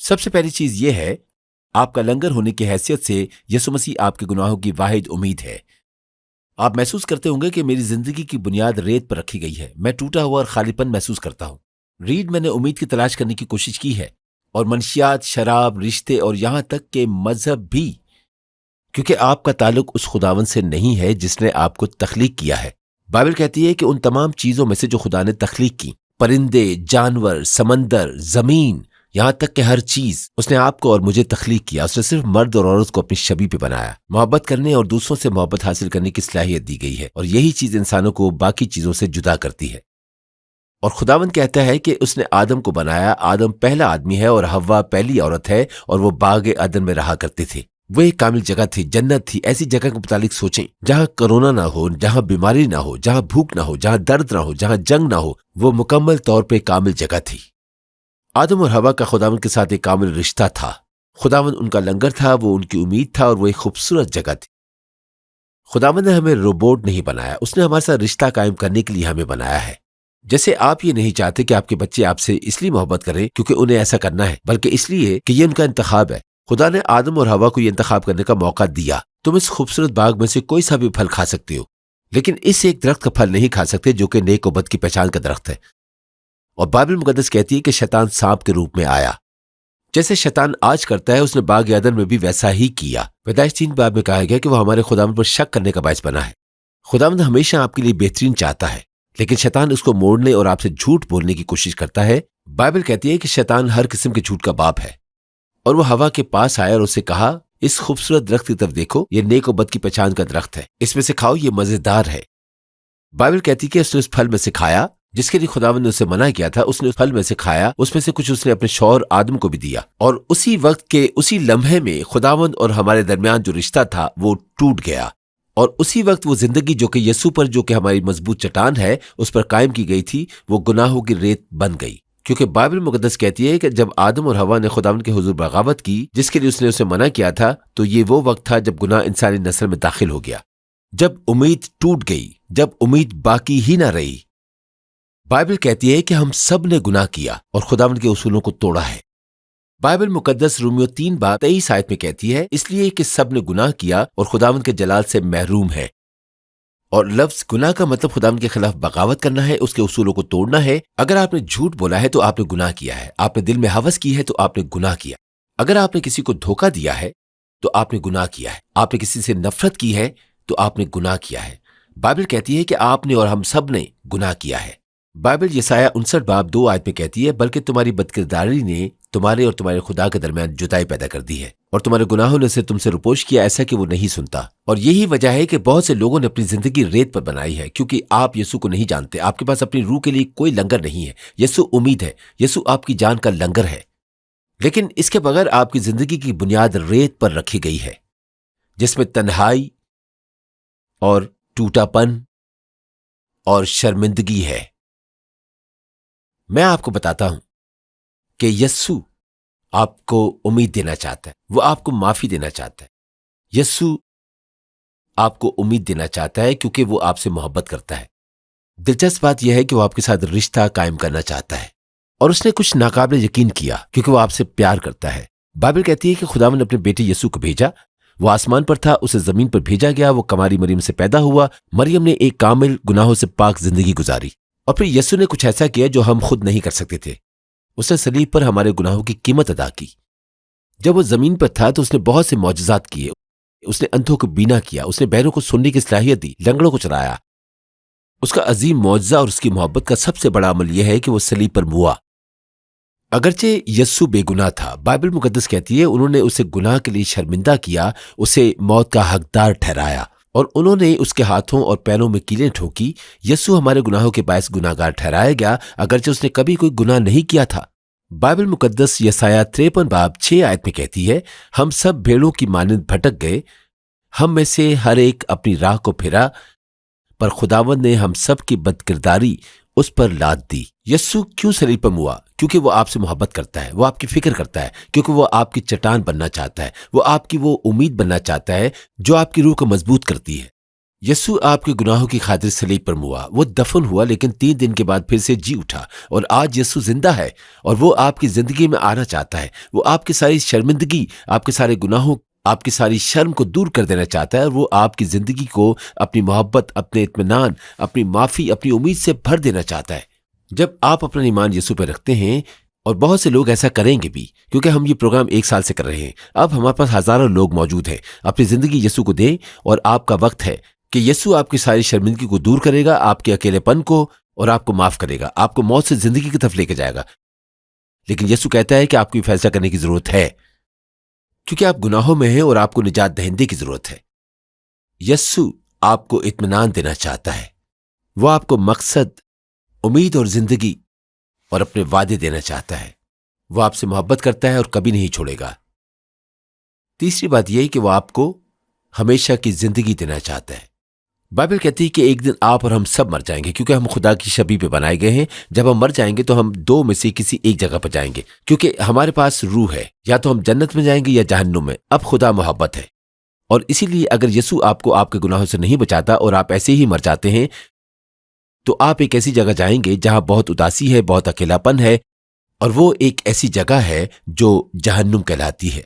سب سے پہلی چیز یہ ہے، آپ کا لنگر ہونے کی حیثیت سے یسوع مسیح آپ کے گناہوں کی واحد امید ہے۔ آپ محسوس کرتے ہوں گے کہ میری زندگی کی بنیاد ریت پر رکھی گئی ہے، میں ٹوٹا ہوا اور خالی پن محسوس کرتا ہوں۔ میں نے امید کی تلاش کرنے کی کوشش کی ہے، اور منشیات، شراب، رشتے اور یہاں تک کہ مذہب بھی، کیونکہ آپ کا تعلق اس خداوند سے نہیں ہے جس نے آپ کو تخلیق کیا ہے۔ بائبل کہتی ہے کہ ان تمام چیزوں میں سے جو خدا نے تخلیق کی، پرندے، جانور، سمندر، زمین، یہاں تک کہ ہر چیز، اس نے آپ کو اور مجھے تخلیق کیا۔ اس نے صرف مرد اور عورت کو اپنی شبیہ پہ بنایا۔ محبت کرنے اور دوسروں سے محبت حاصل کرنے کی صلاحیت دی گئی ہے، اور یہی چیز انسانوں کو باقی چیزوں سے جدا کرتی ہے۔ اور خداوند کہتا ہے کہ اس نے آدم کو بنایا۔ آدم پہلا آدمی ہے اور حوا پہلی عورت ہے، اور وہ باغ عدن میں رہا کرتے تھے۔ وہ ایک کامل جگہ تھی، جنت تھی۔ ایسی جگہ کے متعلق سوچیں جہاں کرونا نہ ہو، جہاں بیماری نہ ہو، جہاں بھوک نہ ہو، جہاں درد نہ ہو، جہاں جنگ نہ ہو۔ وہ مکمل طور پہ کامل جگہ تھی۔ آدم اور حوا کا خداوند کے ساتھ ایک کامل رشتہ تھا۔ خداوند ان کا لنگر تھا، وہ ان کی امید تھا، اور وہ ایک خوبصورت جگہ تھی۔ خداوند نے ہمیں روبوٹ نہیں بنایا، اس نے ہمارے ساتھ رشتہ قائم کرنے کے لیے ہمیں بنایا ہے۔ جیسے آپ یہ نہیں چاہتے کہ آپ کے بچے آپ سے اس لیے محبت کریں کیونکہ انہیں ایسا کرنا ہے، بلکہ اس لیے کہ یہ ان کا انتخاب ہے۔ خدا نے آدم اور حوا کو یہ انتخاب کرنے کا موقع دیا۔ تم اس خوبصورت باغ میں سے کوئی سا بھی پھل کھا سکتے ہو، لیکن اس ایک درخت کا پھل نہیں کھا سکتے جو کہ نیک و بد کی پہچان کا درخت ہے۔ اور بائبل مقدس کہتی ہے کہ شیطان سانپ کے روپ میں آیا۔ جیسے شیطان آج کرتا ہے، اس نے باغ عدن میں بھی ویسا ہی کیا۔ پیدائش 3 باب میں کہا گیا کہ وہ ہمارے خداوند پر شک کرنے کا باعث بنا ہے۔ خداوند ہمیشہ آپ کے لیے بہترین چاہتا ہے، لیکن شیطان اس کو موڑنے اور آپ سے جھوٹ بولنے کی کوشش کرتا ہے۔ بائبل کہتی ہے کہ شیطان ہر قسم کے جھوٹ کا باپ ہے، اور وہ حوا کے پاس آیا اور اسے کہا، اس خوبصورت درخت کی طرف دیکھو، یہ نیک و بد کی پہچان کا درخت ہے، اس میں سے کھاؤ، یہ مزیدار ہے۔ بائبل کہتی ہے کہ اس نے اس پھل میں سے کھایا جس کے لیے خداوند نے اسے منع کیا تھا۔ اس نے اس پھل میں سے کھایا، اس میں سے کچھ اس نے اپنے شوہر آدم کو بھی دیا، اور اسی وقت کے اسی لمحے میں خداوند اور ہمارے درمیان جو رشتہ تھا وہ ٹوٹ گیا۔ اور اسی وقت وہ زندگی جو کہ یسوع پر، جو کہ ہماری مضبوط چٹان ہے، اس پر قائم کی گئی تھی، وہ گناہوں کی ریت بن گئی۔ کیونکہ بائبل مقدس کہتی ہے کہ جب آدم اور حوا نے خداوند کے حضور بغاوت کی جس کے لیے اس نے اسے منع کیا تھا، تو یہ وہ وقت تھا جب گناہ انسانی نسل میں داخل ہو گیا، جب امید ٹوٹ گئی، جب امید باقی ہی نہ رہی۔ بائبل کہتی ہے کہ ہم سب نے گناہ کیا اور خداوند کے اصولوں کو توڑا ہے۔ بائبل مقدس رومیو 3 باب 23 آیت میں کہتی ہے، اس لیے کہ سب نے گناہ کیا اور خداوند کے جلال سے محروم ہے۔ اور لفظ گناہ کا مطلب خداوند کے خلاف بغاوت کرنا ہے، اس کے اصولوں کو توڑنا ہے۔ اگر آپ نے جھوٹ بولا ہے تو آپ نے گناہ کیا ہے، آپ نے دل میں ہوس کی ہے تو آپ نے گناہ کیا، اگر آپ نے کسی کو دھوکہ دیا ہے تو آپ نے گناہ کیا ہے، آپ نے کسی سے نفرت کی ہے تو آپ نے گناہ کیا ہے۔ بائبل کہتی ہے کہ آپ نے اور ہم سب نے گناہ کیا ہے۔ بائبل یسایہ 59 باب 2 آیت میں کہتی ہے، بلکہ تمہاری بدکرداری نے تمہارے اور تمہارے خدا کے درمیان جدائی پیدا کر دی ہے، اور تمہارے گناہوں نے اسے تم سے رپوش کیا ایسا کہ وہ نہیں سنتا۔ اور یہی وجہ ہے کہ بہت سے لوگوں نے اپنی زندگی ریت پر بنائی ہے، کیونکہ آپ یسوع کو نہیں جانتے۔ آپ کے پاس اپنی روح کے لیے کوئی لنگر نہیں ہے۔ یسوع امید ہے، یسوع آپ کی جان کا لنگر ہے، لیکن اس کے بغیر آپ کی زندگی کی بنیاد ریت پر رکھی گئی ہے، جس میں تنہائی اور ٹوٹا پن اور شرمندگی ہے۔ میں آپ کو بتاتا ہوں کہ یسوع آپ کو امید دینا چاہتا ہے، وہ آپ کو معافی دینا چاہتا ہے۔ یسوع آپ کو امید دینا چاہتا ہے کیونکہ وہ آپ سے محبت کرتا ہے۔ دلچسپ بات یہ ہے کہ وہ آپ کے ساتھ رشتہ قائم کرنا چاہتا ہے، اور اس نے کچھ ناقابل یقین کیا کیونکہ وہ آپ سے پیار کرتا ہے۔ بائبل کہتی ہے کہ خداوند نے اپنے بیٹے یسوع کو بھیجا، وہ آسمان پر تھا، اسے زمین پر بھیجا گیا، وہ کماری مریم سے پیدا ہوا۔ مریم نے ایک کامل گناہوں سے پاک زندگی گزاری، اور پھر یسوع نے کچھ ایسا کیا جو ہم خود نہیں کر سکتے تھے۔ اس نے صلیب پر ہمارے گناہوں کی قیمت ادا کی۔ جب وہ زمین پر تھا تو اس نے بہت سے معجزات کیے، اس نے اندھوں کو بینا کیا، اس نے بہروں کو سننے کی صلاحیت دی، لنگڑوں کو چرایا۔ اس کا عظیم معجزہ اور اس کی محبت کا سب سے بڑا عمل یہ ہے کہ وہ صلیب پر ہوا۔ اگرچہ یسوع بے گناہ تھا، بائبل مقدس کہتی ہے انہوں نے اسے گناہ کے لیے شرمندہ کیا، اسے موت کا حقدار ٹھہرایا، اور انہوں نے اس کے ہاتھوں اور پیروں میں کیلیں ٹھوکی۔ یسوع ہمارے گناہوں کے باعث گناہگار ٹھہرایا گیا، اگرچہ اس نے کبھی کوئی گناہ نہیں کیا تھا۔ بائبل مقدس یسایہ 53 باب 6 آیت میں کہتی ہے، ہم سب بھیڑوں کی مانند بھٹک گئے، ہم میں سے ہر ایک اپنی راہ کو پھرا، پر خداوند نے ہم سب کی بدکرداری اس پر لاد دی۔ یسوع کیوں صلیب پر ہوا؟ کیونکہ وہ آپ سے محبت کرتا ہے، وہ آپ کی فکر کرتا ہے، کیونکہ وہ آپ کی چٹان بننا چاہتا ہے، وہ آپ کی وہ امید بننا چاہتا ہے جو آپ کی روح کو مضبوط کرتی ہے۔ یسوع آپ کے گناہوں کی خاطر صلیب پر ہوا، وہ دفن ہوا لیکن 3 دن کے بعد پھر سے جی اٹھا، اور آج یسوع زندہ ہے اور وہ آپ کی زندگی میں آنا چاہتا ہے۔ وہ آپ کی ساری شرمندگی، آپ کے سارے گناہوں، آپ کی ساری شرم کو دور کر دینا چاہتا ہے، اور وہ آپ کی زندگی کو اپنی محبت، اپنے اطمینان، اپنی معافی، اپنی امید سے بھر دینا چاہتا ہے۔ جب آپ اپنا ایمان یسوع پہ رکھتے ہیں، اور بہت سے لوگ ایسا کریں گے بھی کیونکہ ہم یہ پروگرام 1 سال سے کر رہے ہیں، اب ہمارے پاس ہزاروں لوگ موجود ہیں، اپنی زندگی یسوع کو دیں، اور آپ کا وقت ہے کہ یسوع آپ کی ساری شرمندگی کو دور کرے گا، آپ کے اکیلے پن کو، اور آپ کو معاف کرے گا، آپ کو موت سے زندگی کی طرف لے کے جائے گا۔ لیکن یسوع کہتا ہے کہ آپ کو یہ فیصلہ کرنے کی ضرورت ہے، کیونکہ آپ گناہوں میں ہیں اور آپ کو نجات دہندے کی ضرورت ہے۔ یسوع آپ کو اطمینان دینا چاہتا ہے، وہ آپ کو مقصد، امید اور زندگی اور اپنے وعدے دینا چاہتا ہے۔ وہ آپ سے محبت کرتا ہے اور کبھی نہیں چھوڑے گا۔ تیسری بات یہ کہ وہ آپ کو ہمیشہ کی زندگی دینا چاہتا ہے۔ بائبل کہتی ہے کہ ایک دن آپ اور ہم سب مر جائیں گے، کیونکہ ہم خدا کی شبیہ پہ بنائے گئے ہیں۔ جب ہم مر جائیں گے تو ہم 2 میں سے کسی ایک جگہ پر جائیں گے، کیونکہ ہمارے پاس روح ہے، یا تو ہم جنت میں جائیں گے یا جہنم میں۔ اب خدا محبت ہے، اور اسی لیے اگر یسوع آپ کو آپ کے گناہوں سے نہیں بچاتا اور آپ ایسے ہی مر جاتے ہیں، تو آپ ایک ایسی جگہ جائیں گے جہاں بہت اداسی ہے، بہت اکیلا پن ہے، اور وہ ایک ایسی جگہ ہے جو جہنم کہلاتی ہے۔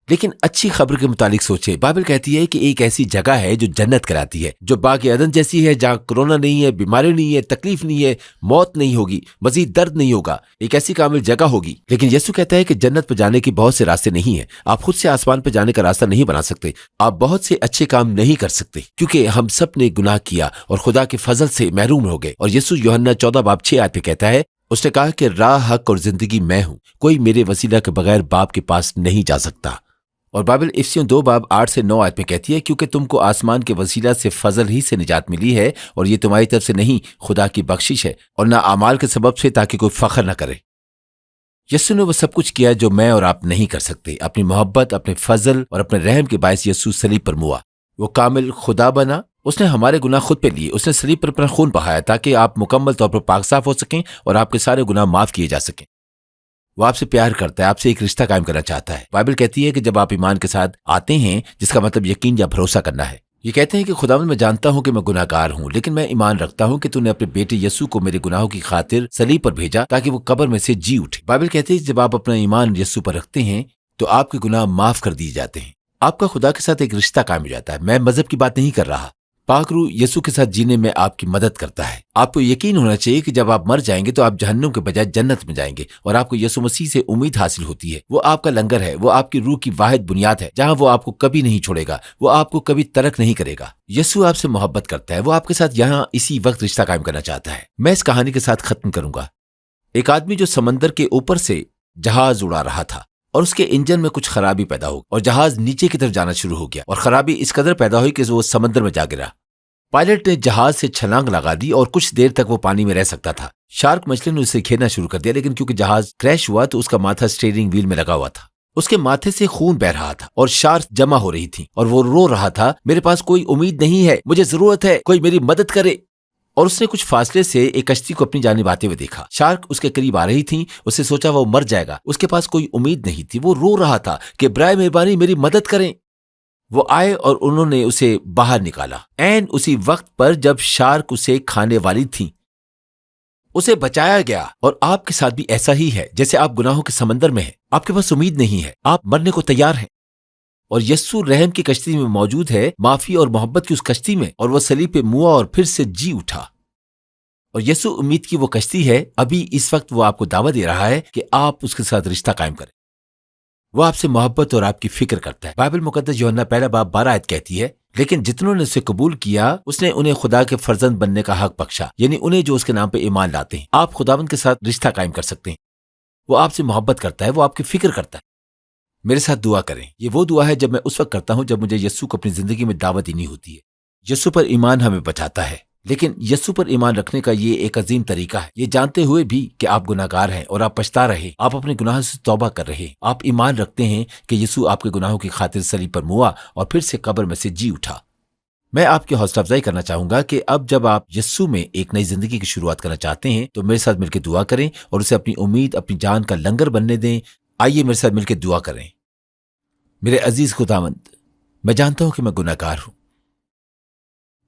لیکن اچھی خبر کے متعلق سوچیں، بائبل کہتی ہے کہ ایک ایسی جگہ ہے جو جنت کہلاتی ہے، جو باغ عدن جیسی ہے، جہاں کرونا نہیں ہے، بیماری نہیں ہے، تکلیف نہیں ہے، موت نہیں ہوگی، مزید درد نہیں ہوگا، ایک ایسی کامل جگہ ہوگی۔ لیکن یسوع کہتا ہے کہ جنت پہ جانے کے بہت سے راستے نہیں ہیں، آپ خود سے آسمان پہ جانے کا راستہ نہیں بنا سکتے، آپ بہت سے اچھے کام نہیں کر سکتے، کیونکہ ہم سب نے گناہ کیا اور خدا کے فضل سے محروم ہو گئے۔ اور یسوع یوحنا 14:6 پہ کہتا ہے، اس نے کہا کہ راہ، حق اور زندگی میں ہوں، کوئی میرے وسیلہ کے بغیر باپ کے پاس نہیں جا سکتا۔ اور بائبل افسیوں 2:8-9 میں کہتی ہے، کیونکہ تم کو آسمان کے وسیلہ سے فضل ہی سے نجات ملی ہے، اور یہ تمہاری طرف سے نہیں، خدا کی بخشش ہے، اور نہ اعمال کے سبب سے، تاکہ کوئی فخر نہ کرے۔ یسوع نے وہ سب کچھ کیا جو میں اور آپ نہیں کر سکتے۔ اپنی محبت، اپنے فضل اور اپنے رحم کے باعث یسوع صلیب پر ہوا، وہ کامل خدا بنا، اس نے ہمارے گناہ خود پہ لیے، اس نے صلیب پر اپنا خون بہایا تاکہ آپ مکمل طور پر پاک صاف ہو سکیں اور آپ کے سارے گناہ معاف کیے جا سکیں۔ وہ آپ سے پیار کرتا ہے، آپ سے ایک رشتہ قائم کرنا چاہتا ہے۔ بائبل کہتی ہے کہ جب آپ ایمان کے ساتھ آتے ہیں، جس کا مطلب یقین یا بھروسہ کرنا ہے، یہ کہتے ہیں کہ خداوند میں جانتا ہوں کہ میں گناہ گار ہوں، لیکن میں ایمان رکھتا ہوں کہ تو نے اپنے بیٹے یسوع کو میرے گناہوں کی خاطر صلیب پر بھیجا تاکہ وہ قبر میں سے جی اٹھے۔ بائبل کہتی ہے کہ جب آپ اپنا ایمان یسوع پر رکھتے ہیں تو آپ کے گناہ معاف کر دیے جاتے ہیں، آپ کا خدا کے ساتھ ایک رشتہ قائم ہو جاتا ہے۔ میں مذہب کی بات نہیں کر رہا، پاک روح یسوع کے ساتھ جینے میں آپ کی مدد کرتا ہے۔ آپ کو یقین ہونا چاہیے کہ جب آپ مر جائیں گے تو آپ جہنم کے بجائے جنت میں جائیں گے، اور آپ کو یسوع مسیح سے امید حاصل ہوتی ہے۔ وہ آپ کا لنگر ہے، وہ آپ کی روح کی واحد بنیاد ہے، جہاں وہ آپ کو کبھی نہیں چھوڑے گا، وہ آپ کو کبھی ترک نہیں کرے گا۔ یسوع آپ سے محبت کرتا ہے، وہ آپ کے ساتھ یہاں اسی وقت رشتہ قائم کرنا چاہتا ہے۔ میں اس کہانی کے ساتھ ختم کروں گا۔ ایک آدمی جو سمندر کے اوپر سے جہاز اڑا رہا تھا، اور اس کے انجن میں کچھ خرابی پیدا ہو اور جہاز نیچے کی طرف جانا شروع ہو گیا، اور خرابی اس قدر پیدا ہوئی کہ وہ سمندر میں جا گرا۔ پائلٹ نے جہاز سے چھلانگ لگا دی اور کچھ دیر تک وہ پانی میں رہ سکتا تھا۔ شارک مچھلی نے اسے کھیلنا شروع کر دیا، لیکن کیونکہ جہاز کریش ہوا تو اس کا ماتھا اسٹیئرنگ ویل میں لگا ہوا تھا، اس کے ماتھے سے خون بہ رہا تھا اور شارک جمع ہو رہی تھی، اور وہ رو رہا تھا، میرے پاس کوئی امید نہیں ہے، مجھے ضرورت ہے، کوئی میری مدد کرے۔ اور اس نے کچھ فاصلے سے ایک کشتی کو اپنی جانب آتے ہوئے دیکھا۔ شارک اس کے قریب آ رہی تھی، اس نے سوچا وہ مر جائے گا، اس کے پاس کوئی امید نہیں تھی، وہ رو رہا تھا کہ برائے مہربانی میری مدد کریں۔ وہ آئے اور انہوں نے اسے باہر نکالا، عین اسی وقت پر جب شارک اسے کھانے والی تھی، اسے بچایا گیا۔ اور آپ کے ساتھ بھی ایسا ہی ہے، جیسے آپ گناہوں کے سمندر میں ہیں، آپ کے پاس امید نہیں ہے، آپ مرنے کو تیار ہیں، اور یسوع رحم کی کشتی میں موجود ہے، معافی اور محبت کی اس کشتی میں، اور وہ صلیب پہ موا اور پھر سے جی اٹھا۔ اور یسوع امید کی وہ کشتی ہے، ابھی اس وقت وہ آپ کو دعوت دے رہا ہے کہ آپ اس کے ساتھ رشتہ قائم کریں۔ وہ آپ سے محبت اور آپ کی فکر کرتا ہے۔ بائبل مقدس یوحنا 1:12 کہتی ہے، لیکن جتنوں نے اسے قبول کیا، اس نے انہیں خدا کے فرزند بننے کا حق بخشا، یعنی انہیں جو اس کے نام پہ ایمان لاتے ہیں۔ آپ خداوند کے ساتھ رشتہ قائم کر سکتے ہیں۔ وہ آپ سے محبت کرتا ہے، وہ آپ کی فکر کرتا ہے۔ میرے ساتھ دعا کریں۔ یہ وہ دعا ہے جب میں اس وقت کرتا ہوں جب مجھے یسوع کو اپنی زندگی میں دعوت دینی ہوتی ہے۔ یسوع پر ایمان ہمیں بچاتا ہے، لیکن یسوع پر ایمان رکھنے کا یہ ایک عظیم طریقہ ہے، یہ جانتے ہوئے بھی کہ آپ گناہ گار ہیں اور آپ پچھتا رہے، آپ اپنے گناہوں سے توبہ کر رہے، آپ ایمان رکھتے ہیں کہ یسوع آپ کے گناہوں کی خاطر صلیب پر موا اور پھر سے قبر میں سے جی اٹھا۔ میں آپ کی حوصلہ افزائی کرنا چاہوں گا کہ اب جب آپ یسوع میں ایک نئی زندگی کی شروعات کرنا چاہتے ہیں تو میرے ساتھ مل کے دعا کریں اور اسے اپنی امید، اپنی جان کا لنگر بننے دیں۔ آئیے میرے ساتھ مل کے دعا کریں۔ میرے عزیز خداوند، میں جانتا ہوں کہ میں گناہ گار ہوں،